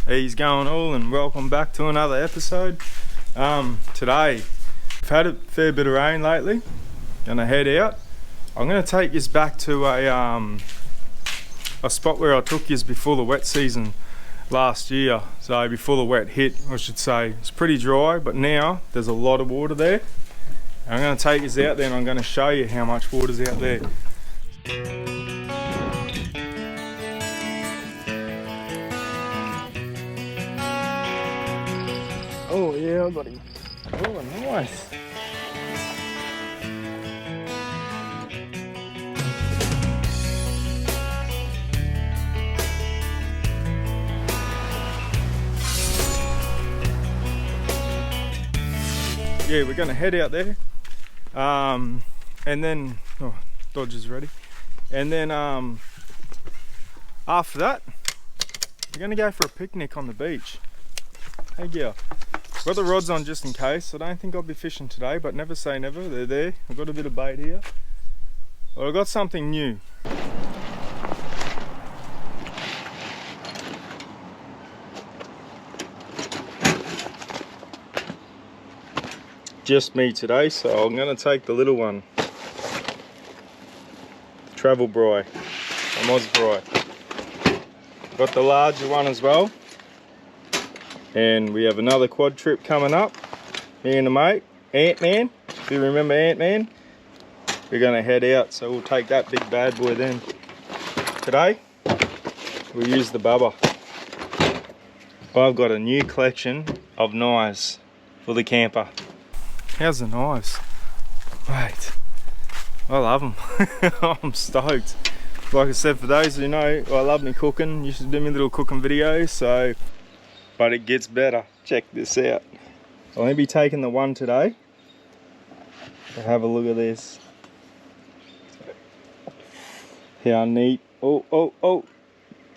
How's going all, and welcome back to another episode. Today we've had a fair bit of rain lately. Gonna head out. I'm gonna take you back to a spot where I took you before the wet season last year. So before the wet hit, I should say. It's pretty dry, but now there's a lot of water there. I'm gonna take you out there and I'm gonna show you how much water's out there. Oh yeah, I got him. Oh, nice. Yeah, we're gonna head out there. And then, Dodge is ready. And then after that, we're gonna go for a picnic on the beach. Hey, yeah. Got the rods on just in case. I don't think I'll be fishing today, but never say never. They're there. I've got a bit of bait here. But I've got something new. Just me today, so I'm going to take the little one. Travel Braai. From Oz Braai. Got the larger one as well. And we have another quad trip coming up. Me and the mate, Ant-Man. Do you remember Ant-Man? We're going to head out, so we'll take that big bad boy then. Today, we'll use the bubba. I've got a new collection of knives for the camper. How's the knives? Mate, I love them. I'm stoked. Like I said, for those who know, I love me cooking. Used to do me little cooking videos, so... But it gets better. Check this out. I'll only be taking the one today. So have a look at this. How neat. Oh.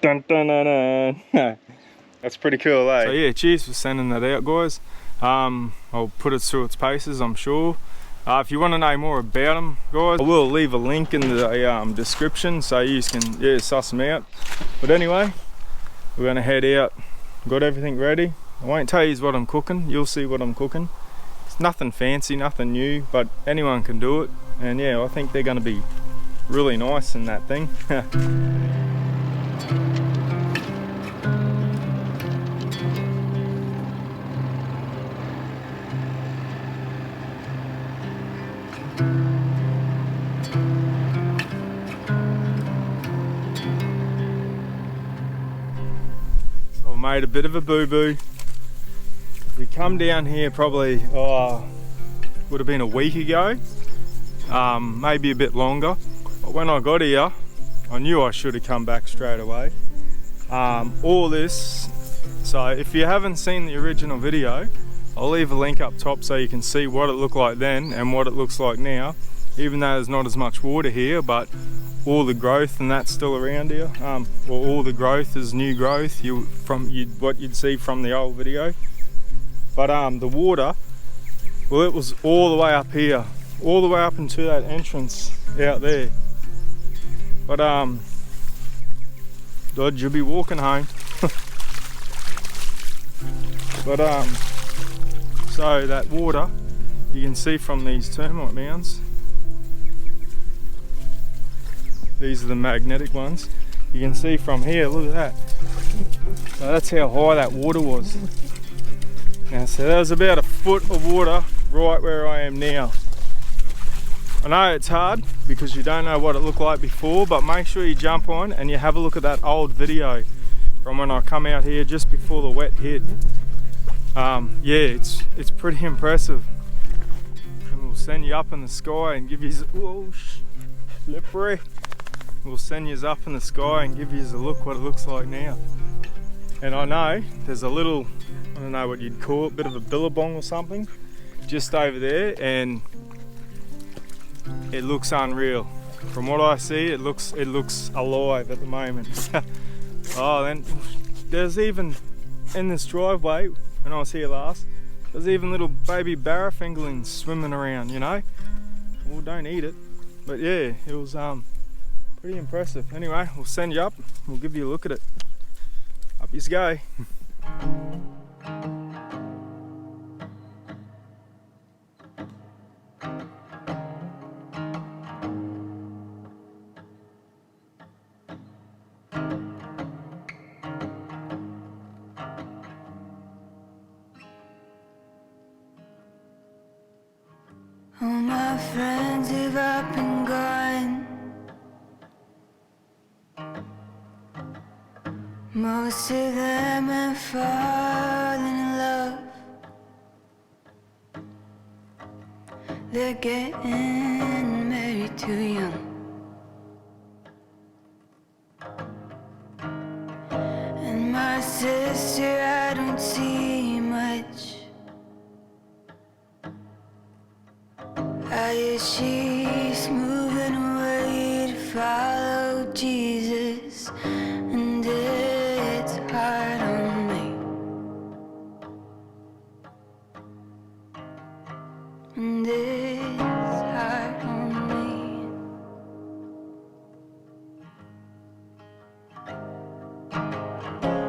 Dun dun dun dun. That's pretty cool, eh? So yeah, cheers for sending that out, guys. I'll put it through its paces, I'm sure. If you want to know more about them, guys, I will leave a link in the description so you can suss them out. But anyway, we're going to head out. Got everything ready. I won't tell you what I'm cooking. You'll see what I'm cooking. It's nothing fancy, nothing new, but anyone can do it. And yeah, I think they're going to be really nice in that thing. Made a bit of a boo-boo. We come down here probably would have been a week ago, maybe a bit longer, but when I got here I knew I should have come back straight away. All this, so if you haven't seen the original video, I'll leave a link up top so you can see what it looked like then and what it looks like now, even though there's not as much water here, but all the growth and that's still around here. All the growth is new growth what you'd see from the old video. But the water, well, it was all the way up here, all the way up into that entrance out there. But Dodge, you'll be walking home. But so that water you can see from these termite mounds. These are the magnetic ones. You can see from here, look at that. So that's how high that water was. Now, so that was about a foot of water right where I am now. I know it's hard because you don't know what it looked like before, but make sure you jump on and you have a look at that old video from when I come out here just before the wet hit. Yeah, it's pretty impressive. And we'll send you up in the sky and give you, whoa, slippery. We'll send you up in the sky and give you a look what it looks like now. And I know there's a little, I don't know what you'd call it, bit of a billabong or something just over there, and it looks unreal. From what I see, it looks alive at the moment. Oh, then there's even in this driveway when I was here last, there's even little baby barra fingerlings swimming around, you know. Well, don't eat it, but yeah, it was pretty impressive. Anyway, we'll send you up, we'll give you a look at it. Up you go. friends have up and gone. Most of them have fallen in love. They're getting married too young. And my sister, I don't see much. I guess she's moving away to follow Jesus, and it's hard on me. And it's hard on me.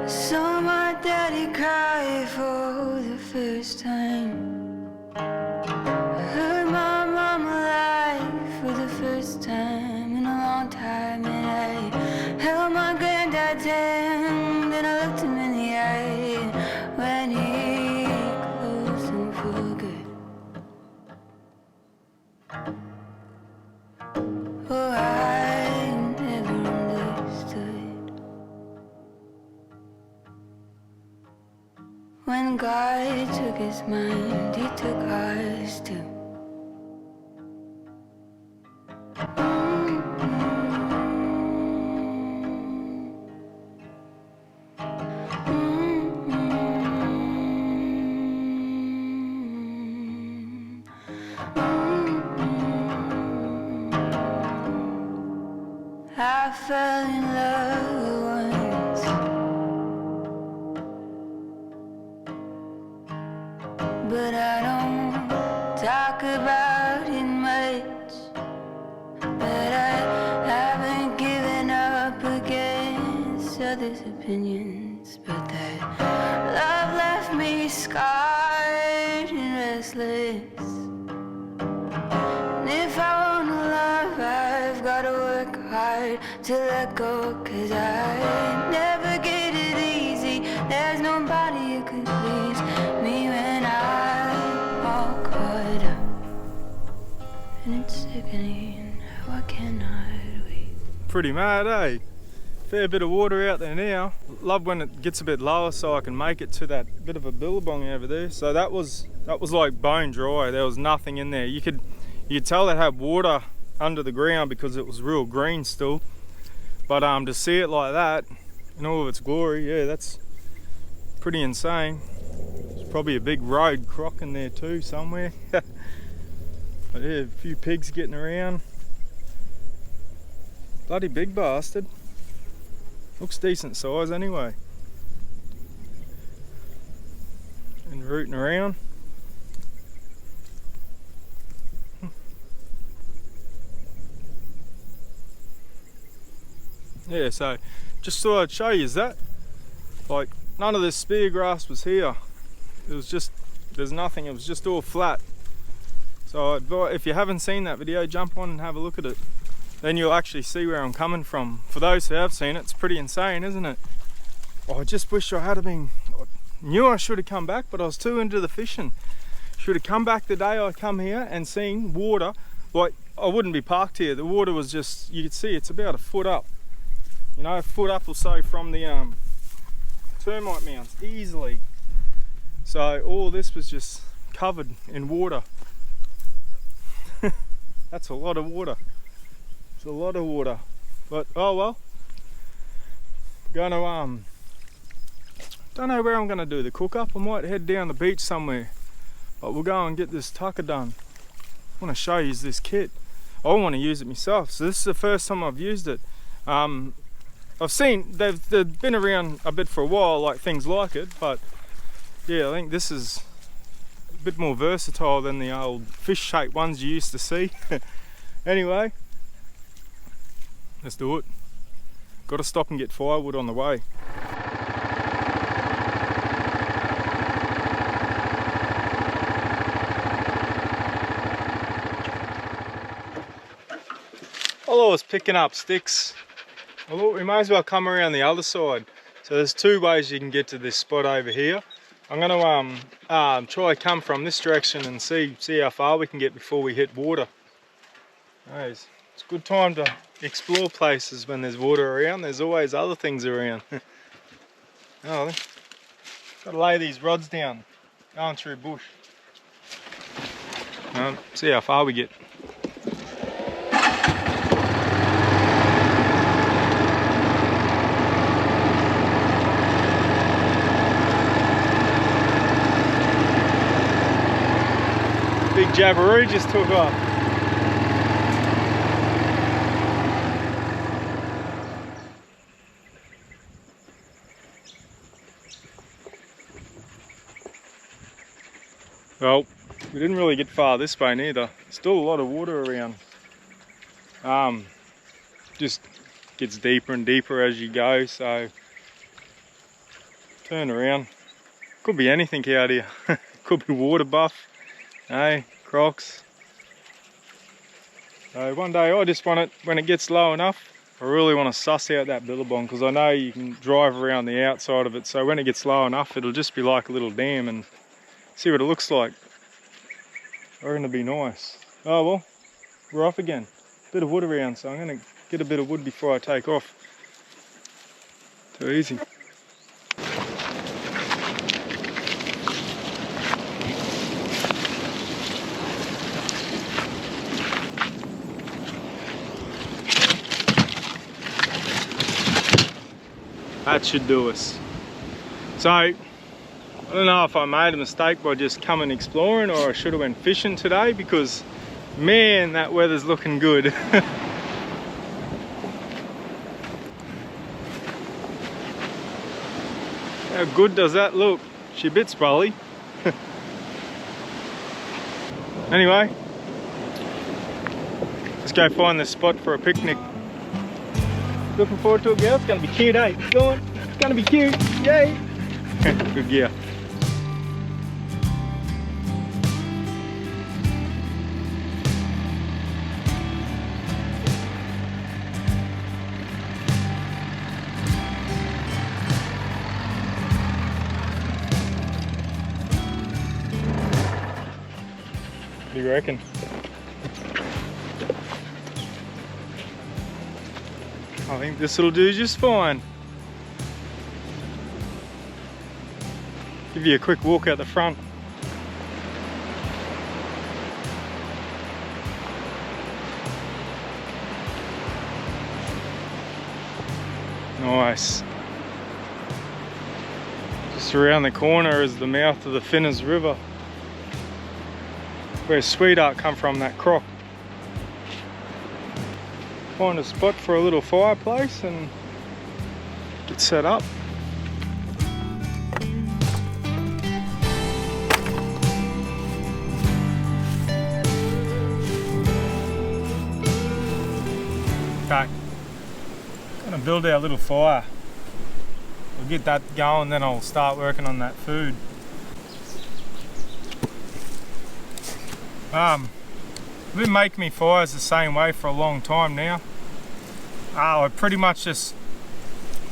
I saw my daddy cry for the first time. I heard my mama lie for the first time in a long time. And I held my granddad's hand and I looked him in the eye when he closed them for good. Oh, I never understood when God took his mind, he took ours too. I fell in love once, but I don't talk about it much. But I haven't given up against others' opinions. But that love left me scarred and restless. And if I wanna love, I've gotta work hard to let go. 'Cause I never get it easy. There's nobody who could please me when I'm all caught up. And it's sickening how I cannot wait. Pretty mad, eh? Fair bit of water out there now. Love when it gets a bit lower so I can make it to that bit of a billabong over there. So that was like bone dry. There was nothing in there. You could tell it had water under the ground because it was real green still. But to see it like that in all of its glory, yeah, that's pretty insane. There's probably a big road croc in there too somewhere. But yeah, a few pigs getting around. Bloody big bastard. Looks decent size anyway. And rooting around. Yeah, so just thought I'd show you that. Like, none of this spear grass was here. It was just, there's nothing, it was just all flat. So if you haven't seen that video, jump on and have a look at it. Then you'll actually see where I'm coming from. For those who have seen it, it's pretty insane, isn't it? Oh, I just wish I had been, I knew I should have come back, but I was too into the fishing. Should have come back the day I come here and seen water. Like, I wouldn't be parked here. The water was just, you could see it's about a foot up. You know, a foot up or so from the termite mounds, easily. So all this was just covered in water. That's a lot of water. It's a lot of water. But oh well. Gonna don't know where I'm gonna do the cook up. I might head down the beach somewhere. But we'll go and get this tucker done. I want to show you this kit. I want to use it myself. So this is the first time I've used it. I've seen they've been around a bit for a while, like things like it, but yeah, I think this is a bit more versatile than the old fish-shaped ones you used to see. Anyway, let's do it. Got to stop and get firewood on the way. While I was picking up sticks, I thought we may as well come around the other side. So there's two ways you can get to this spot over here. I'm going to try come from this direction and see how far we can get before we hit water. It's a good time to explore places when there's water around. There's always other things around. Oh, gotta lay these rods down, going through bush. See how far we get. Big jabberoo just took off. Well, we didn't really get far this way neither. Still a lot of water around. Just gets deeper and deeper as you go, so turn around. Could be anything out here. Could be water buff, hey, crocs. So one day I just want it, when it gets low enough, I really want to suss out that billabong, because I know you can drive around the outside of it, so when it gets low enough it'll just be like a little dam and see what it looks like. I reckon it'll be nice. Oh well, we're off again. Bit of wood around, so I'm going to get a bit of wood before I take off. Too easy. That should do us. So, I don't know if I made a mistake by just coming exploring, or I should have went fishing today, because man, that weather's looking good. How good does that look? She a bit sprolly. Anyway, let's go find this spot for a picnic. Looking forward to it, girl. It's gonna be cute, eh? Go on. It's gonna be cute. Yay! Good gear. What do you reckon? I think this will do just fine. Give you a quick walk out the front. Nice. Just around the corner is the mouth of the Finniss River, where Sweetheart come from, that croc. Find a spot for a little fireplace and get set up. Okay, gonna build our little fire. We'll get that going, then I'll start working on that food. I've been making me fires the same way for a long time now. I pretty much just,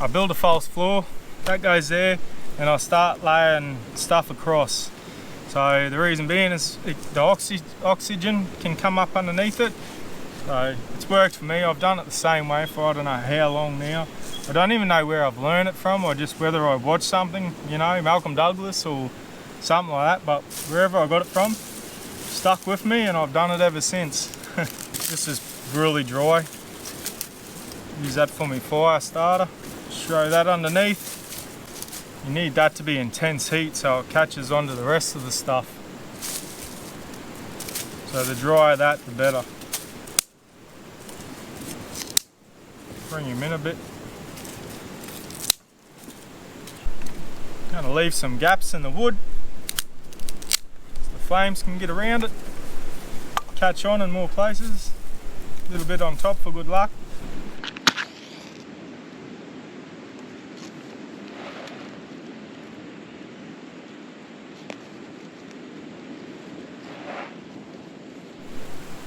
I build a false floor, that goes there, and I start laying stuff across. So the reason being is the oxygen can come up underneath it. So it's worked for me. I've done it the same way for I don't know how long now. I don't even know where I've learned it from, or just whether I watched something, you know, Malcolm Douglas or something like that, but wherever I got it from, stuck with me, and I've done it ever since. This is really dry. Use that for my fire starter. Throw that underneath. You need that to be intense heat so it catches onto the rest of the stuff. So the drier that, the better. Bring him in a bit. Gonna leave some gaps in the wood so the flames can get around it, catch on in more places. A little bit on top for good luck.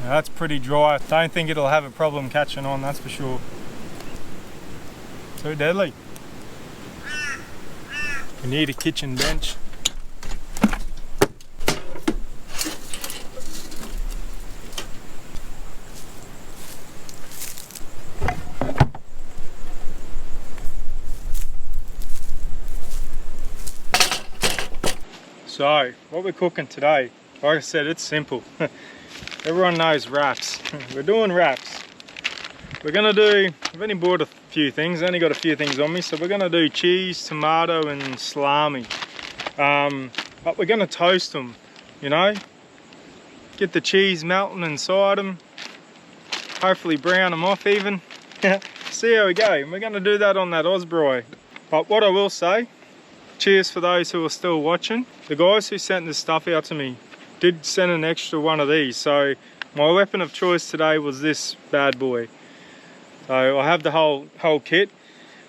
Now that's pretty dry. Don't think it'll have a problem catching on, that's for sure. Too deadly. We need a kitchen bench. So, what we're cooking today, like I said, it's simple. Everyone knows wraps. We're doing wraps. We're gonna do, I've only bought a few things, only got a few things on me, so we're gonna do cheese, tomato and salami. But we're gonna toast them, you know? Get the cheese melting inside them. Hopefully brown them off even. See how we go. And we're gonna do that on that Braai. But what I will say, cheers for those who are still watching. The guys who sent this stuff out to me did send an extra one of these, so my weapon of choice today was this bad boy. So I have the whole kit,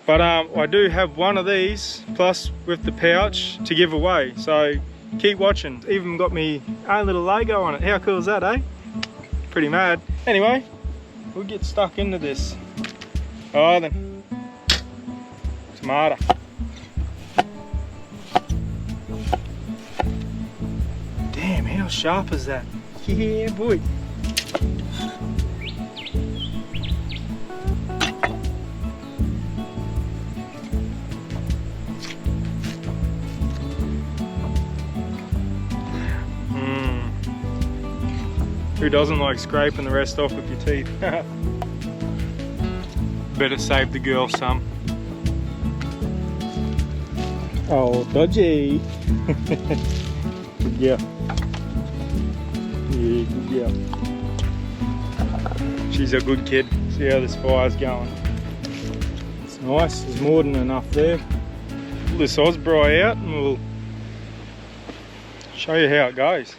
but I do have one of these plus with the pouch to give away, so keep watching. Even got me own little logo on it. How cool is that, eh? Pretty mad. Anyway, we'll get stuck into this. Alright then, tomato. Damn, how sharp is that? Yeah boy. Who doesn't like scraping the rest off with your teeth? Better save the girl some. Oh, dodgy. Good girl. Yeah, good girl. She's a good kid. See how this fire's going. It's nice, there's more than enough there. Pull this Braai out and we'll show you how it goes.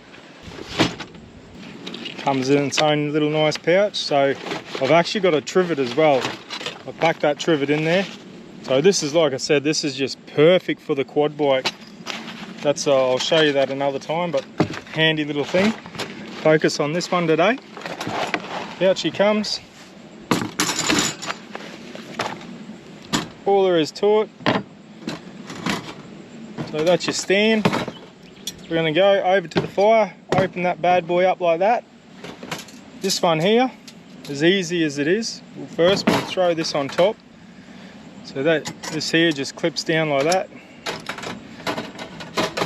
Comes in its own little nice pouch, so I've actually got a trivet as well. I packed that trivet in there. So this is, like I said, this is just perfect for the quad bike. That's I'll show you that another time, but handy little thing. Focus on this one today. Out she comes. All there is to it. So that's your stand. We're going to go over to the fire, open that bad boy up like that. This one here, as easy as it is, first we'll throw this on top. So that this here just clips down like that.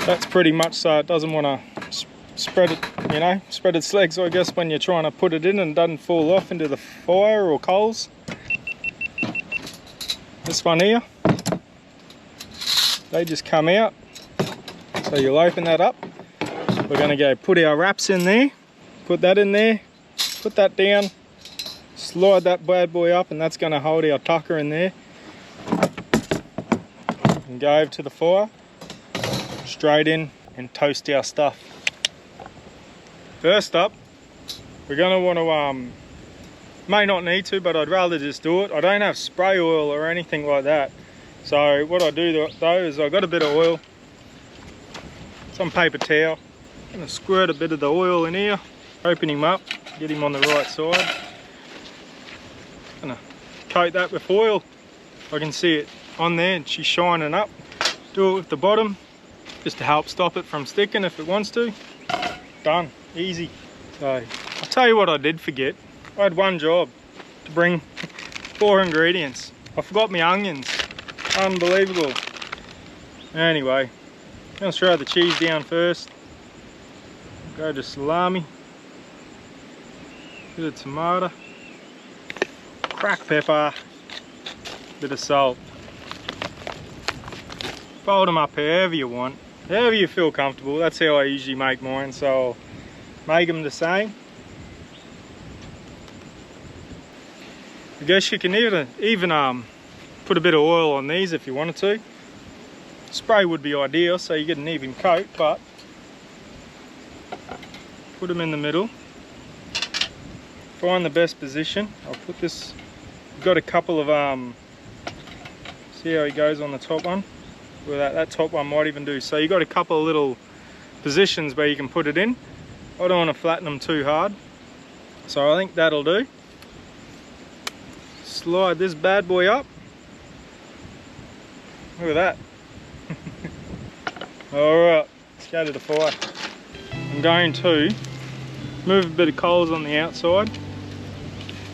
That's pretty much so it doesn't want to spread it, you know, spread its legs, I guess, when you're trying to put it in and it doesn't fall off into the fire or coals. This one here, they just come out. So you'll open that up. We're going to go put our wraps in there, put that in there. Put that down, slide that bad boy up, and that's going to hold our tucker in there. And go over to the fire, straight in and toast our stuff. First up, we're going to want to, may not need to, but I'd rather just do it. I don't have spray oil or anything like that. So what I do though is I've got a bit of oil, some paper towel. I'm going to squirt a bit of the oil in here, open him up. Get him on the right side. Gonna coat that with oil. I can see it on there and she's shining up. Do it with the bottom just to help stop it from sticking if it wants to. Done, easy. So I'll tell you what I did forget. I had one job to bring 4 ingredients. I forgot my onions. Unbelievable. Anyway, I'm gonna throw the cheese down first. Go to salami. Bit of tomato, crack pepper, bit of salt. Fold them up however you want, however you feel comfortable. That's how I usually make mine, so I'll make them the same. I guess you can even put a bit of oil on these if you wanted to. Spray would be ideal so you get an even coat, but put them in the middle. Find the best position. I'll put this, got a couple of see how he goes on the top one. Well, that top one might even do. So you got a couple of little positions where you can put it in. I don't want to flatten them too hard, so I think that'll do. Slide this bad boy up. Look at that. Alright, let's go to the fire. I'm going to move a bit of coals on the outside,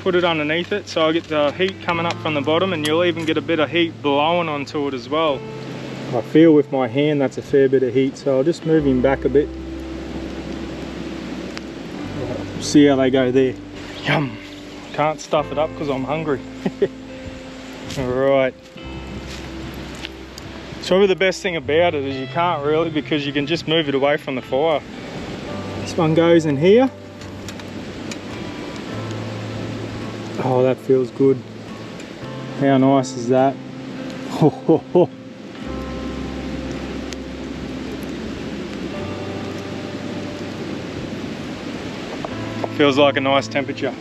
put it underneath it so I get the heat coming up from the bottom, and you'll even get a bit of heat blowing onto it as well. I feel with my hand that's a fair bit of heat, so I'll just move him back a bit. See how they go there. Yum! Can't stuff it up because I'm hungry. Alright. It's probably the best thing about it is you can't really, because you can just move it away from the fire. This one goes in here. Oh, that feels good. How nice is that? Feels like a nice temperature.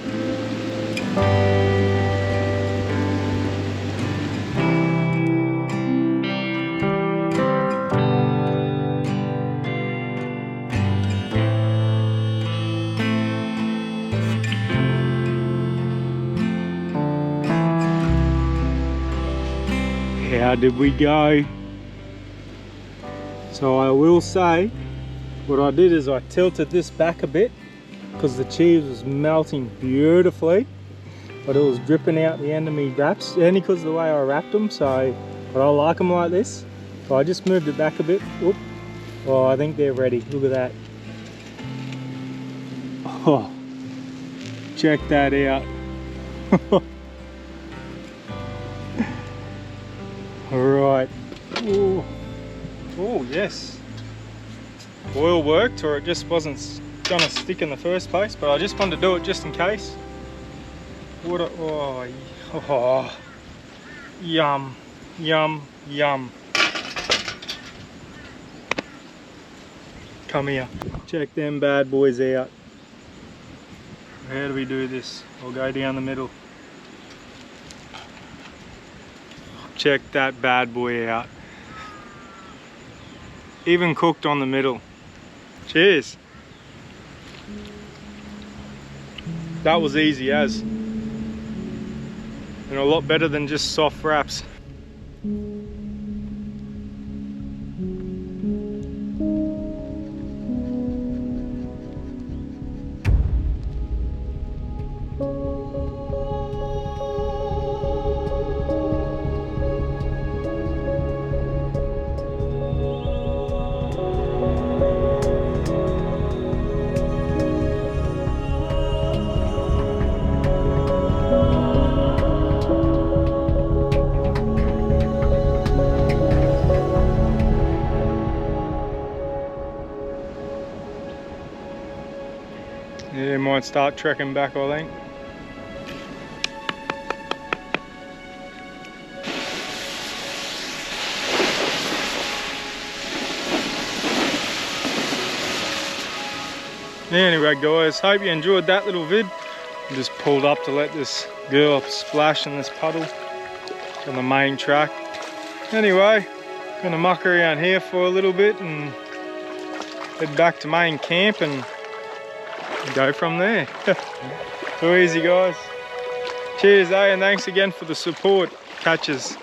How did we go? So I will say, what I did is I tilted this back a bit because the cheese was melting beautifully, but it was dripping out the end of me wraps, only because of the way I wrapped them. So, but I like them like this. So I just moved it back a bit. Oop. Oh, I think they're ready. Look at that. Oh, check that out. Alright. Oh yes. Oil worked, or it just wasn't gonna stick in the first place, but I just wanted to do it just in case. What a, oh, yum, yum, yum. Come here. Check them bad boys out. How do we do this? We'll go down the middle. Check that bad boy out. Even cooked on the middle. Cheers. That was easy as. And a lot better than just soft wraps. Yeah, might start trekking back, I think. Anyway guys, hope you enjoyed that little vid. I just pulled up to let this girl splash in this puddle on the main track. Anyway, gonna muck around here for a little bit and head back to main camp and go from there. Too easy guys. Cheers and thanks again for the support. Catches.